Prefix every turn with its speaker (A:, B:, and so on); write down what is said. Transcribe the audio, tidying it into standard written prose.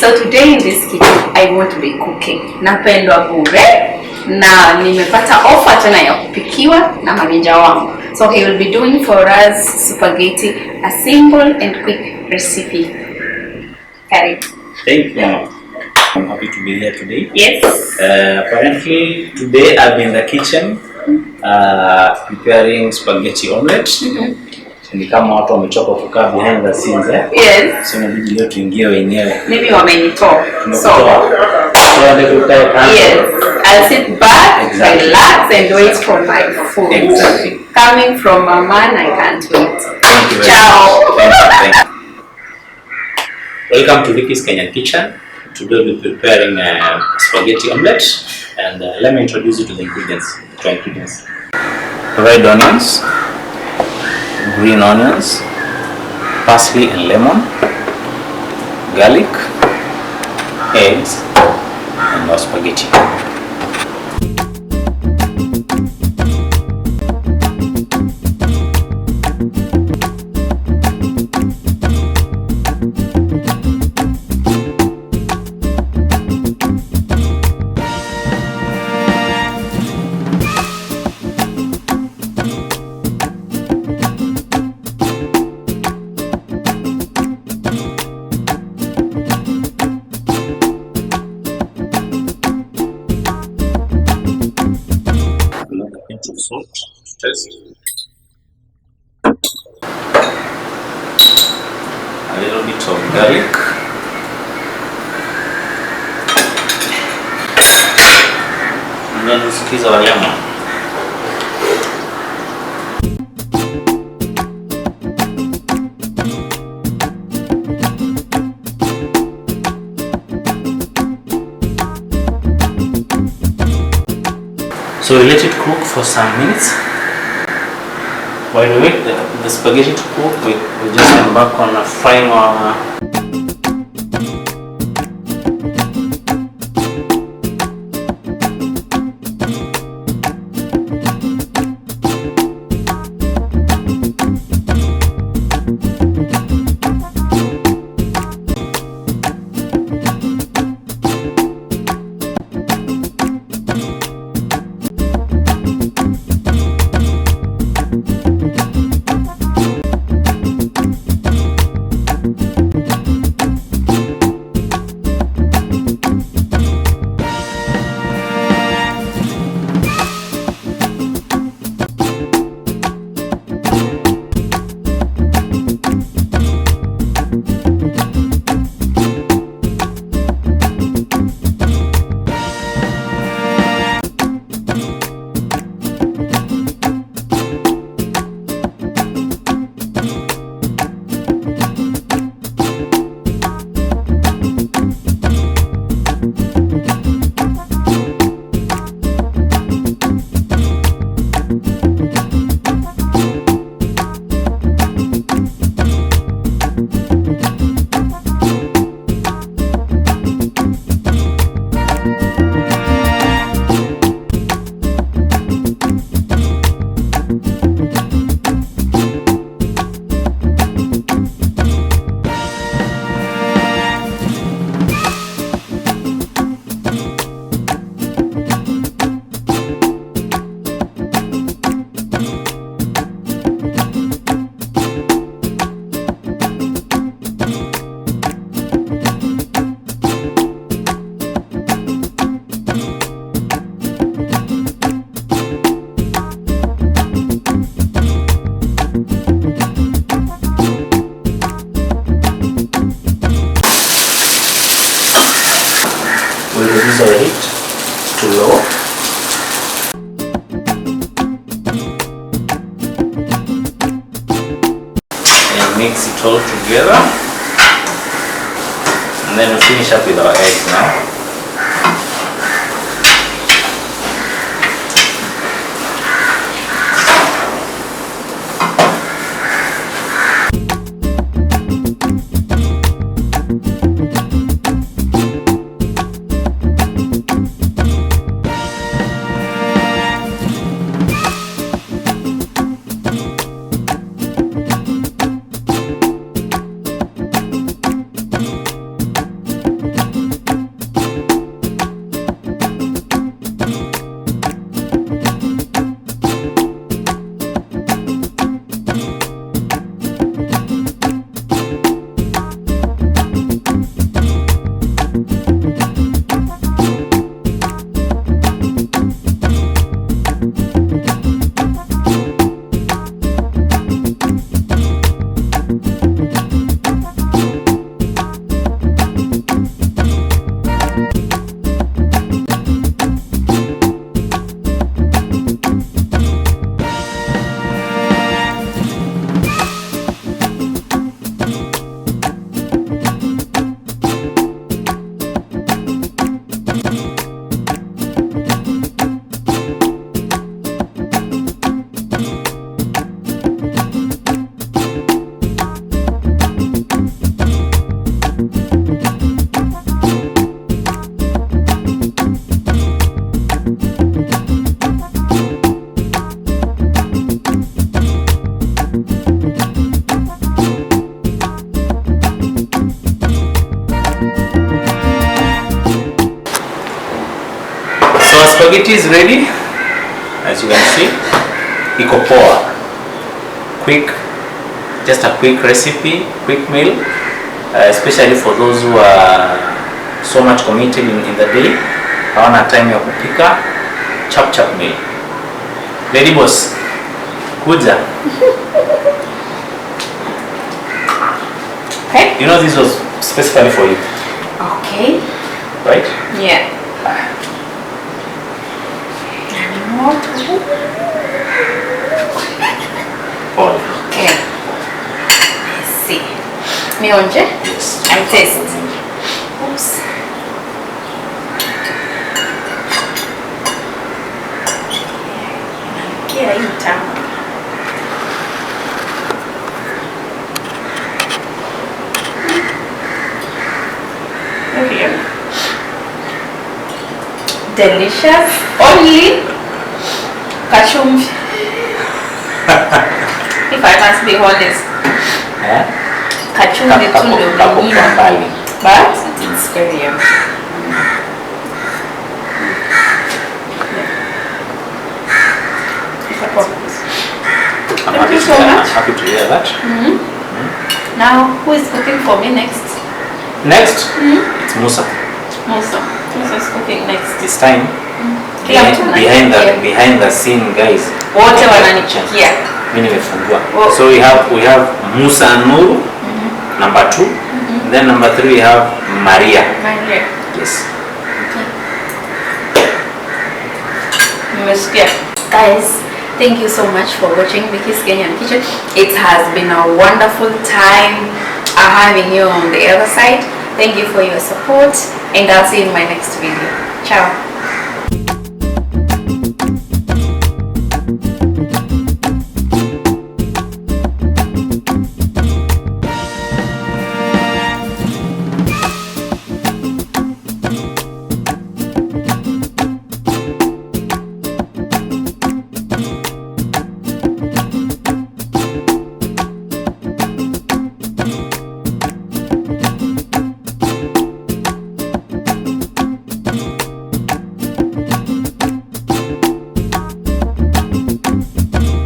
A: So today in this kitchen I won't be cooking. Napendwa bure na nimepata offer tena ya kupikiwa na manager wangu. So he will be doing for us spaghetti, a simple and quick recipe. Karibu.
B: Thank you. I'm happy to be here today.
A: Yes.
B: Apparently today I've been in the kitchen preparing spaghetti omelette. Ni kama watu wamechoka kukaa behind the scenes
A: Yes.
B: So inabidi leo tuingie wenyewe.
A: Maybe wamenitoa. So yes, I'll sit back, relax and wait for my food.
B: Exactly.
A: Coming from a man, I can't wait.
B: Thank you very
A: Ciao.
B: much. Thank you. Welcome to Vicky's Kenyan kitchen. Today we'll be preparing spaghetti omelette, and let me introduce you to the ingredients. Red onions, green onions, parsley and lemon, garlic, eggs, and our spaghetti. Of salt to taste, a little bit of garlic, and then usikiza wanyama. So we let it cook for some minutes. While we wait the spaghetti to cook, we just embark on frying our reduce our heat to low. And mix it all together. And then we finish up with our eggs now. spaghetti is ready. As you can see, iko poa. Quick, just a quick recipe, quick meal, especially for those who are so much committed in the day. Hawana time ya kupika. Chop meal. Lady boss, kuja.
A: Okay.
B: You know this was specifically for you.
A: Okay.
B: Right?
A: Yeah.
B: All.
A: Okay. Let's see. Mionje?
B: Yes.
A: I taste. Oops. Yeah, you tell. Okay. Delicious. Only kachumvi. If I must be honest. Kachumvi tu ndio mbali. But it's very yummy. Thank you so much.
B: I'm happy to hear that.
A: Now, who is cooking for me next?
B: Next, it's Musa.
A: Musa is cooking next.
B: This time, behind the scene, guys.
A: Wote wananichukia.
B: Mimi nimefungua. So we have Musa and Nuru, number 2. And then number 3 we have Maria.
A: Maria.
B: Yes.
A: Okay. Guys, thank you so much for watching Vicky's Kenyan Kitchen. It has been a wonderful time having you on the other side. Thank you for your support, and I'll see you in my next video. Ciao.